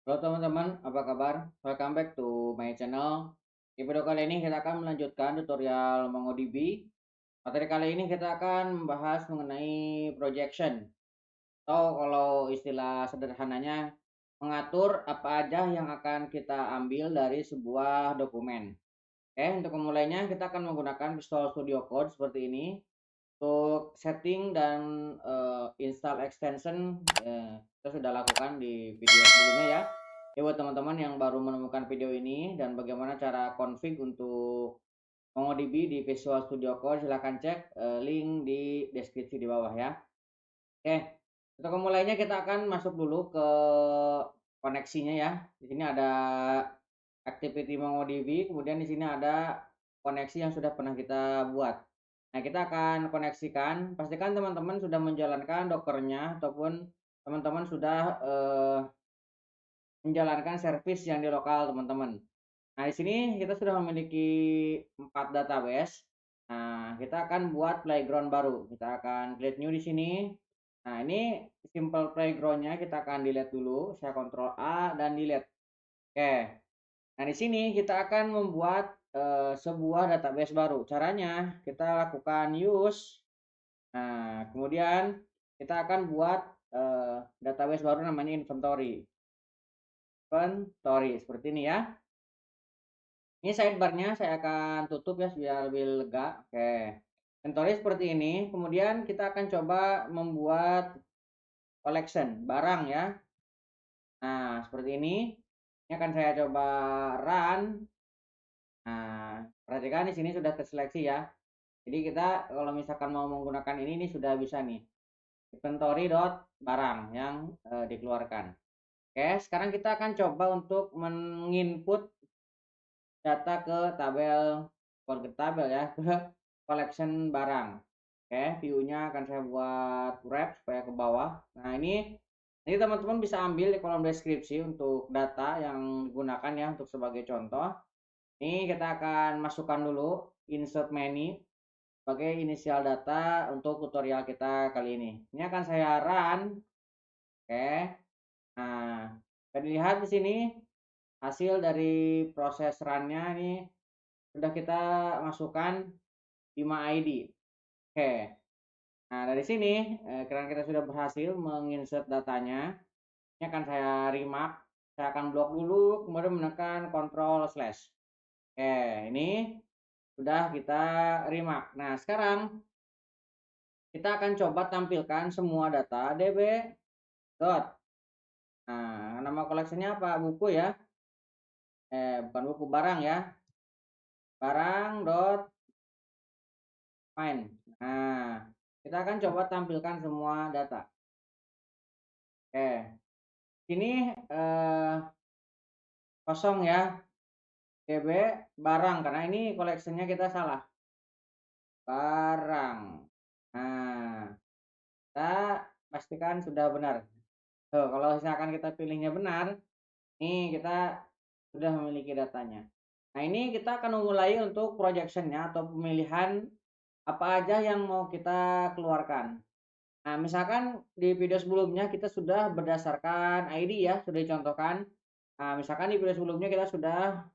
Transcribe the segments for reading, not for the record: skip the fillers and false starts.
Halo teman-teman, apa kabar? Welcome back to my channel. Di video kali ini kita akan melanjutkan tutorial MongoDB. Materi kali ini kita akan membahas mengenai projection, atau kalau istilah sederhananya, mengatur apa aja yang akan kita ambil dari sebuah dokumen. Oke, untuk memulainya kita akan menggunakan Visual Studio Code seperti ini. Untuk setting dan install extension kita sudah lakukan di video sebelumnya ya. Ini buat teman-teman yang baru menemukan video ini dan bagaimana cara config untuk MongoDB di Visual Studio Code, silahkan cek link di deskripsi di bawah ya. Oke, untuk memulainya kita akan masuk dulu ke koneksinya ya. Di sini ada activity MongoDB, kemudian di sini ada koneksi yang sudah pernah kita buat. Nah, kita akan koneksikan, pastikan teman-teman sudah menjalankan Dockernya ataupun teman-teman sudah menjalankan service yang di lokal teman-teman. Nah, di sini kita sudah memiliki 4 database. Nah, kita akan buat playground baru. Kita akan create new di sini. Nah, ini simple playgroundnya kita akan delete dulu. Saya Ctrl A dan delete. Oke. Nah, di sini kita akan membuat sebuah database baru. Caranya kita lakukan use. Nah, kemudian kita akan buat database baru namanya inventory. Inventory seperti ini ya. Ini sidebarnya saya akan tutup ya biar lebih lega. Oke. Inventory seperti ini. Kemudian kita akan coba membuat collection barang ya. Nah, seperti ini. Ini akan saya coba run. Nah, perhatikan di sini sudah terseleksi ya. Jadi kita kalau misalkan mau menggunakan ini sudah bisa nih. Inventory dot barang yang dikeluarkan. Oke, sekarang kita akan coba untuk menginput data ke tabel, bukan ke tabel ya, ke collection barang. Oke, view-nya akan saya buat wrap supaya ke bawah. Nah, ini teman-teman bisa ambil di kolom deskripsi untuk data yang digunakan ya untuk sebagai contoh. Ini kita akan masukkan dulu insert many sebagai inisial data untuk tutorial kita kali ini. Ini akan saya run. Oke. Nah, bisa dilihat di sini hasil dari proses run-nya ini sudah kita masukkan 5 ID. Oke. Nah, dari sini karena kita sudah berhasil menginsert datanya, ini akan saya remark. Saya akan blok dulu, kemudian menekan Ctrl slash. Oke, ini sudah kita remark. Nah, sekarang kita akan coba tampilkan semua data db dot. Nah, nama koleksinya apa? Buku ya. Bukan buku, barang ya. Barang dot find. Nah, kita akan coba tampilkan semua data. Oke. Ini kosong ya. db barang karena ini koleksinya kita salah. Barang. Nah, kita pastikan sudah benar. Tuh, kalau misalkan kita pilihnya benar, ini kita sudah memiliki datanya. Nah, ini kita akan memulai untuk projectionnya atau pemilihan apa aja yang mau kita keluarkan. Nah, misalkan di video sebelumnya kita sudah berdasarkan ID ya, sudah dicontohkan. Nah, misalkan di video sebelumnya kita sudah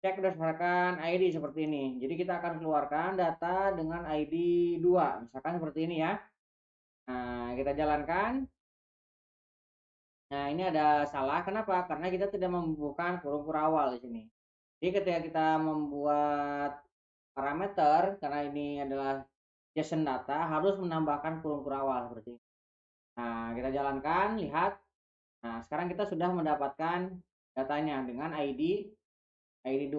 cek berdasarkan ID seperti ini. Jadi kita akan keluarkan data dengan ID 2, misalkan seperti ini ya. Nah, kita jalankan. Nah, ini ada salah. Kenapa? Karena kita tidak membubuhkan huruf awal di sini. Jadi ketika kita membuat parameter, karena ini adalah JSON data, harus menambahkan kurung awal seperti ini. Nah, kita jalankan, lihat. Nah, sekarang kita sudah mendapatkan datanya dengan ID 2.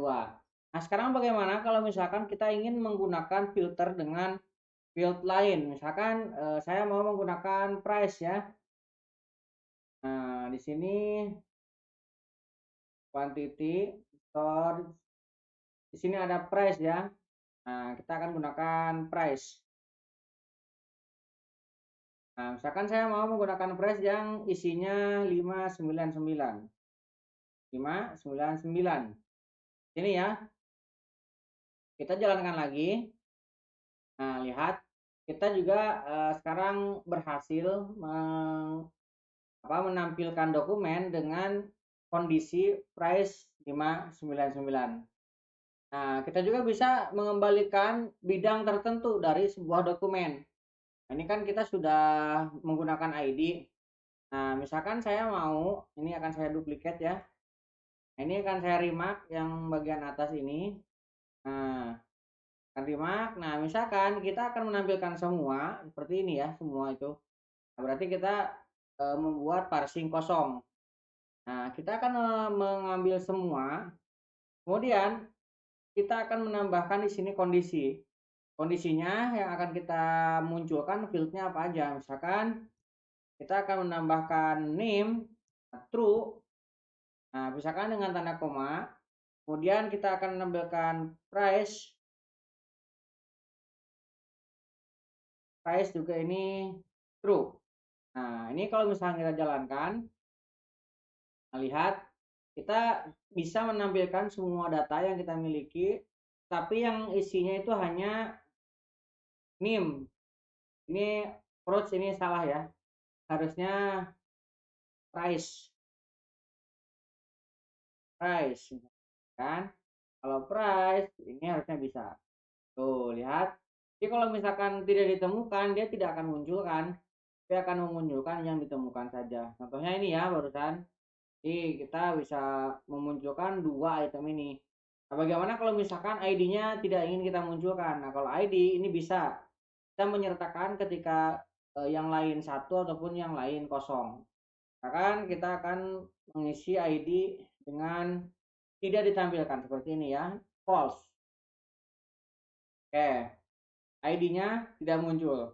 Nah, sekarang bagaimana kalau misalkan kita ingin menggunakan filter dengan field lain? Misalkan saya mau menggunakan price ya. Nah, di sini quantity store, di sini ada price ya. Nah, kita akan gunakan price. Nah, misalkan saya mau menggunakan price yang isinya 599. 599. Ini ya. Kita jalankan lagi. Nah, lihat kita juga sekarang berhasil menampilkan dokumen dengan kondisi price 599. Nah, kita juga bisa mengembalikan bidang tertentu dari sebuah dokumen. Nah, ini kan kita sudah menggunakan ID. Nah, misalkan saya mau, ini akan saya duplikat ya. Nah, ini akan saya remark yang bagian atas ini. Nah, akan remark. Nah, misalkan kita akan menampilkan semua seperti ini ya, semua itu. Nah, berarti kita membuat parsing kosong. Nah, kita akan mengambil semua. Kemudian kita akan menambahkan di sini kondisi. Kondisinya yang akan kita munculkan fieldnya apa aja. Misalkan kita akan menambahkan name true. Nah, misalkan dengan tanda koma. Kemudian kita akan menampilkan price. Price juga ini true. Nah, ini kalau misalnya kita jalankan, lihat kita bisa menampilkan semua data yang kita miliki, tapi yang isinya itu hanya name. Ini approach ini salah ya. Harusnya price. Price kan. Kalau price ini harusnya bisa. Tuh, lihat. Jadi kalau misalkan tidak ditemukan, dia tidak akan muncul kan. Dia akan memunculkan yang ditemukan saja. Contohnya ini ya barusan. Jadi kita bisa memunculkan dua item ini. Nah, bagaimana kalau misalkan ID-nya tidak ingin kita munculkan? Nah, kalau ID ini bisa kita menyertakan ketika yang lain satu ataupun yang lain kosong. Akan kita akan mengisi ID dengan tidak ditampilkan seperti ini ya, false. Oke, ID-nya tidak muncul.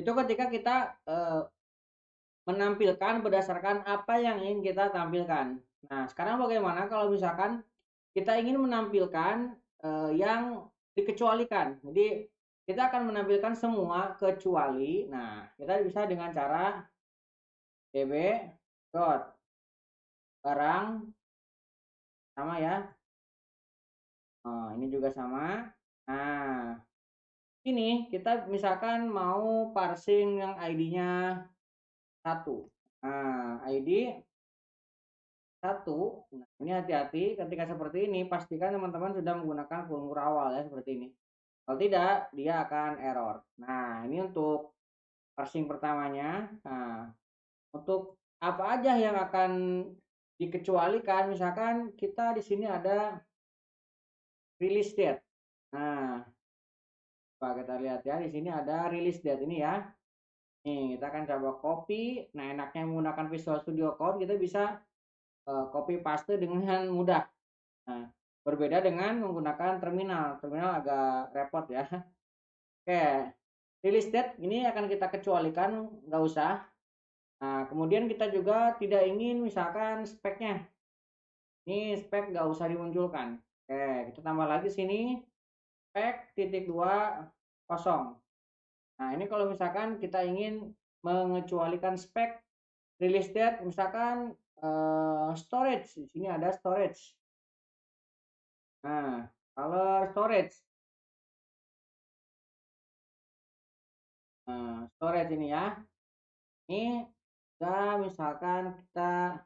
Itu ketika kita menampilkan berdasarkan apa yang ingin kita tampilkan. Nah, sekarang bagaimana kalau misalkan kita ingin menampilkan yang dikecualikan. Jadi kita akan menampilkan semua kecuali. Nah, kita bisa dengan cara db dot barang sama ya. Oh, ini juga sama. Nah, ini kita misalkan mau parsing yang ID-nya 1. Nah, ID 1. Nah, ini hati-hati ketika seperti ini, pastikan teman-teman sudah menggunakan formulir awal ya, seperti ini. Kalau tidak, dia akan error. Nah, ini untuk parsing pertamanya. Nah, untuk apa aja yang akan dikecualikan, misalkan kita di sini ada release date. Nah, coba kita lihat ya, di sini ada release date ini ya. Nih, kita akan coba copy. Nah, enaknya menggunakan Visual Studio Code, kita bisa copy paste dengan mudah. Nah, berbeda dengan menggunakan terminal. Terminal agak repot ya. Oke, release date ini akan kita kecualikan, nggak usah. Nah, kemudian kita juga tidak ingin misalkan speknya. Ini spek nggak usah dimunculkan. Oke, kita tambah lagi sini spek titik 2 kosong. Nah, ini kalau misalkan kita ingin mengecualikan spek release date, misalkan storage. Di sini ada storage. Nah, kalau storage. Nah, storage ini ya. Ini misalkan kita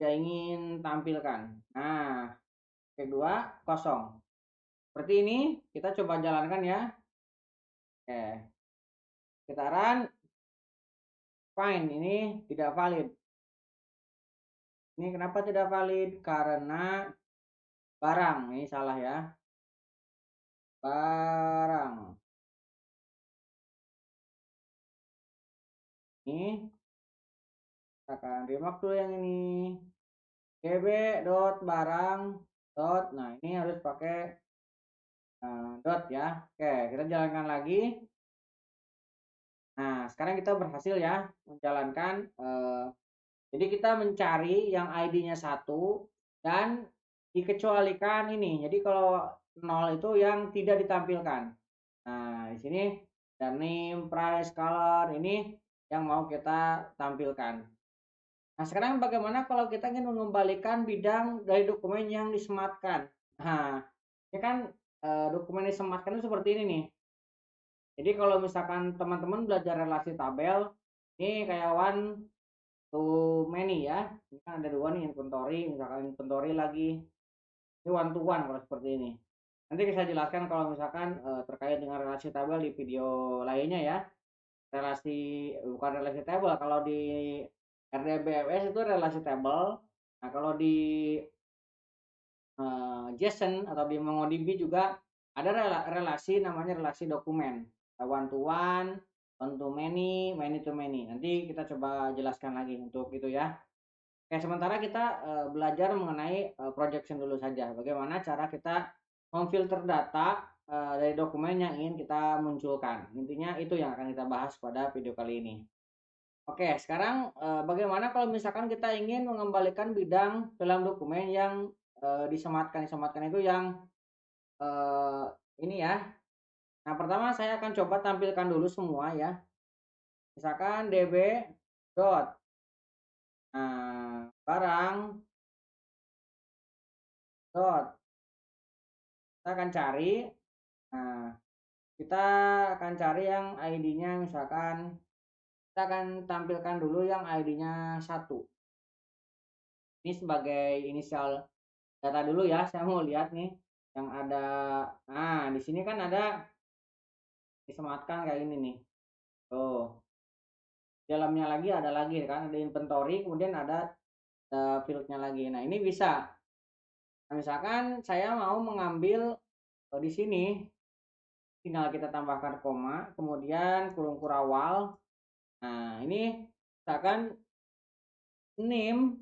ingin tampilkan. Nah, kedua kosong. Seperti ini, kita coba jalankan ya. Oke, kita run. Fine, ini tidak valid. Ini kenapa tidak valid? Karena barang, ini salah ya. Barang. Ini, kita akan remark dulu yang ini. gb dot barang dot. Nah, ini harus pakai dot ya. Oke, kita jalankan lagi. Nah, sekarang kita berhasil ya menjalankan. Jadi kita mencari yang ID-nya 1 dan dikecualikan ini. Jadi kalau 0 itu yang tidak ditampilkan. Nah, di sini dan name, price, color ini yang mau kita tampilkan. Nah, sekarang bagaimana kalau kita ingin mengembalikan bidang dari dokumen yang disematkan? Nah, ini kan dokumen disematkan itu seperti ini nih. Jadi kalau misalkan teman-teman belajar relasi tabel, ini kayak to many ya. Ini kan ada dua nih inventory, misalkan inventory lagi ini one to one kalau seperti ini. Nanti saya jelaskan kalau misalkan terkait dengan relasi tabel di video lainnya ya. Relasi bukan relasi tabel, kalau di RDBMS itu relasi tabel. Nah, kalau di JSON atau di MongoDB juga ada relasi namanya relasi dokumen. One to one to many, many to many. Nanti kita coba jelaskan lagi untuk itu ya. Oke, sementara kita belajar mengenai projection dulu saja. Bagaimana cara kita memfilter data dari dokumen yang ingin kita munculkan. Intinya itu yang akan kita bahas pada video kali ini. Oke, sekarang bagaimana kalau misalkan kita ingin mengembalikan bidang dalam dokumen yang disematkan itu yang eh, ini ya. Nah, pertama saya akan coba tampilkan dulu semua ya. Misalkan db dot barang dot kita akan cari. Nah, kita akan cari yang ID-nya misalkan kita akan tampilkan dulu yang ID-nya 1. Ini sebagai inisial data dulu ya. Saya mau lihat nih yang ada. Nah, di sini kan ada disematkan kayak ini nih. Tuh. Dalamnya lagi ada lagi kan, ada inventory, kemudian ada fieldnya lagi. Nah, ini bisa. Nah, misalkan saya mau mengambil di sini tinggal kita tambahkan koma, kemudian kurung kurawal. Nah, ini misalkan name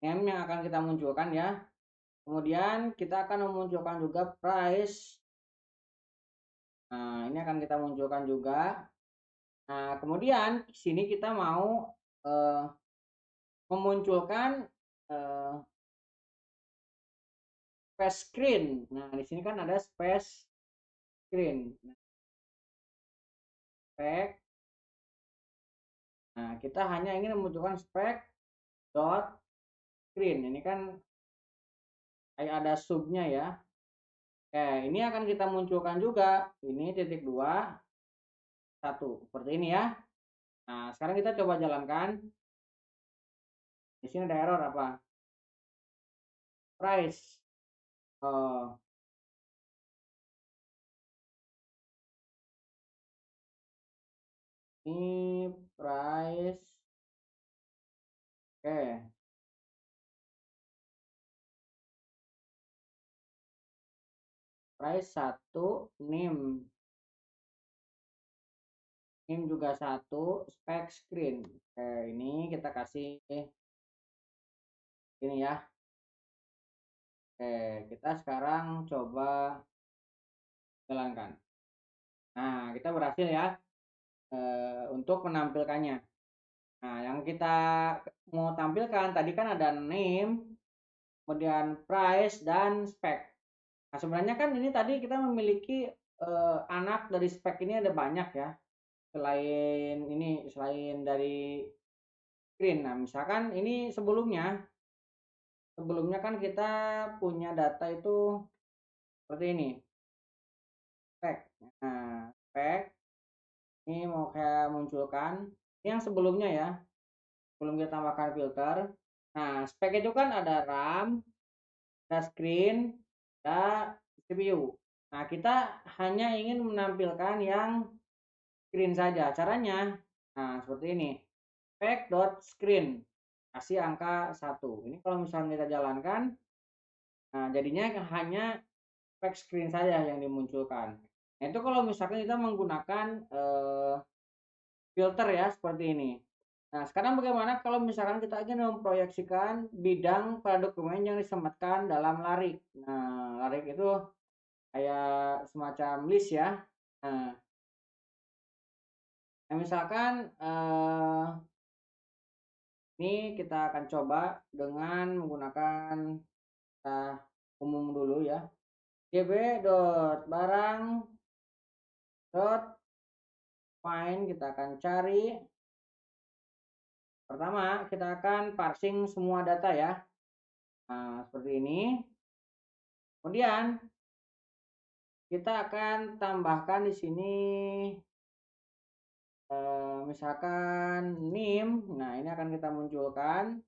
yang akan kita munculkan ya. Kemudian kita akan memunculkan juga price. Nah, ini akan kita munculkan juga. Nah, kemudian di sini kita mau memunculkan space screen. Nah, di sini kan ada space screen. Spek. Nah, kita hanya ingin memunculkan spek dot screen. Ini kan kayak ada subnya ya. Ini akan kita munculkan juga. Ini titik 2 1 seperti ini ya. Nah, sekarang kita coba jalankan. Di sini ada error apa? Price. Oh, ini price. Oke. Price 1, name. Name juga 1, spek screen. Oke, ini kita kasih ini ya. Oke, kita sekarang coba jalankan. Nah, kita berhasil ya untuk menampilkannya. Nah, yang kita mau tampilkan tadi kan ada name, kemudian price, dan spek. Nah, sebenarnya kan ini tadi kita memiliki anak dari spek ini ada banyak ya. Selain dari screen. Nah, misalkan ini sebelumnya kan kita punya data itu seperti ini. Spek. Nah, spek ini mau kayak munculkan ini yang sebelumnya ya. Sebelum kita tambahkan filter. Nah, spek itu kan ada RAM, ada screen, ada CPU. Nah, kita hanya ingin menampilkan yang screen saja. Caranya, nah seperti ini. Spec.screen. Kasih angka 1. Ini kalau misalnya kita jalankan, nah jadinya hanya spek screen saja yang dimunculkan. Nah, itu kalau misalkan kita menggunakan filter ya, seperti ini. Nah, sekarang bagaimana kalau misalkan kita ingin memproyeksikan bidang pada dokumen yang disematkan dalam larik. Nah, larik itu kayak semacam list ya. Nah, misalkan ini kita akan coba dengan menggunakan umum dulu ya. db.barang.find kita akan cari. Pertama, kita akan parsing semua data ya. Nah, seperti ini. Kemudian kita akan tambahkan di sini misalkan NIM, nah ini akan kita munculkan.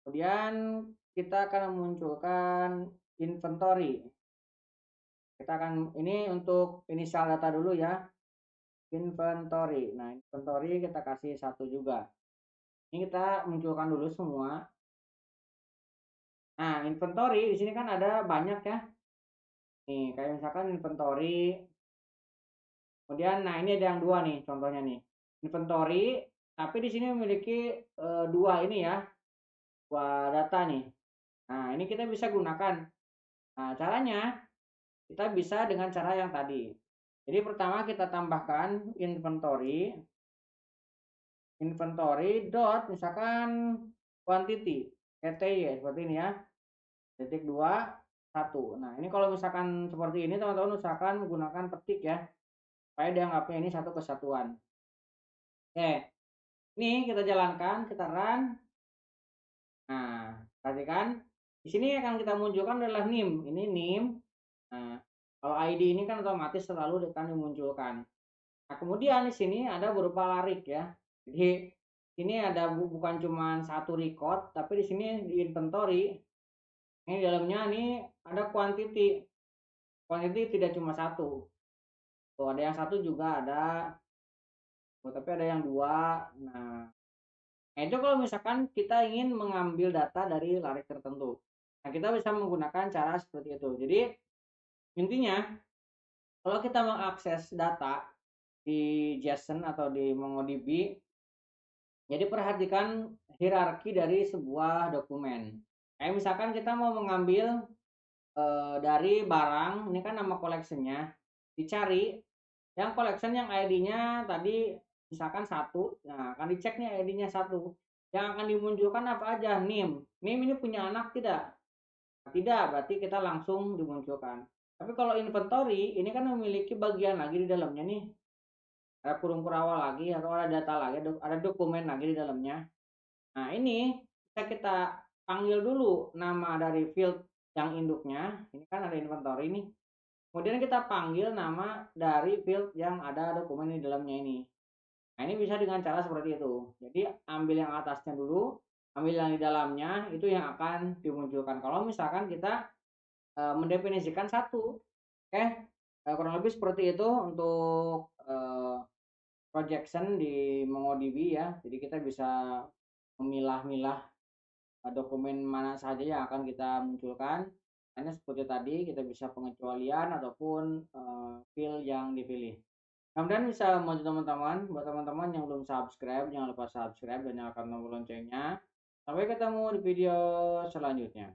Kemudian kita akan memunculkan inventory. Kita akan ini untuk inisial data dulu ya, inventory. Nah, inventory kita kasih satu juga. Ini kita munculkan dulu semua. Nah, inventory di sini kan ada banyak ya. Nih, kayak misalkan inventory. Kemudian, nah ini ada yang dua nih, contohnya nih. Inventory, tapi di sini memiliki dua ini ya, dua data nih. Nah, ini kita bisa gunakan. Nah, caranya kita bisa dengan cara yang tadi. Jadi pertama kita tambahkan inventory dot misalkan quantity ya seperti ini ya, titik 2 1. Nah, ini kalau misalkan seperti ini teman-teman usahakan menggunakan petik ya, supaya dianggapnya ini satu kesatuan. Oke, ini kita jalankan, kita run. Nah, perhatikan di sini akan kita munculkan adalah NIM. Ini NIM. Nah, kalau ID ini kan otomatis selalu akan dimunculkan. Nah, kemudian di sini ada berupa larik ya. Jadi ini ada bukan cuma satu record, tapi di sini di inventory ini di dalamnya ini ada quantity. Quantity tidak cuma satu. Tuh ada yang satu juga ada. Oh, tapi ada yang dua. Nah, itu kalau misalkan kita ingin mengambil data dari larik tertentu. Nah, kita bisa menggunakan cara seperti itu. Jadi intinya kalau kita mengakses data di JSON atau di MongoDB, jadi perhatikan hierarki dari sebuah dokumen. Kayak misalkan kita mau mengambil dari barang, ini kan nama collection-nya, dicari yang collection yang ID-nya tadi misalkan satu, nah akan dicek nih ID-nya satu. Yang akan dimunculkan apa aja? NIM. NIM ini punya anak tidak? Tidak, berarti kita langsung dimunculkan. Tapi kalau inventory, ini kan memiliki bagian lagi di dalamnya nih. Ada kurung kurawal lagi, atau ada data lagi, ada dokumen lagi di dalamnya. Nah, ini bisa kita panggil dulu nama dari field yang induknya. Ini kan ada inventory nih. Kemudian kita panggil nama dari field yang ada dokumen di dalamnya ini. Nah, ini bisa dengan cara seperti itu. Jadi, ambil yang atasnya dulu, ambil yang di dalamnya, itu yang akan dimunculkan. Kalau misalkan kita mendefinisikan satu. Oke, kurang lebih seperti itu untuk projection di MongoDB ya. Jadi kita bisa memilah-milah dokumen mana saja yang akan kita munculkan. Hanya seperti tadi kita bisa pengecualian ataupun field yang dipilih. Kemudian bisa membantu teman-teman, buat teman-teman yang belum subscribe, jangan lupa subscribe dan nyalakan tombol loncengnya. Sampai ketemu di video selanjutnya.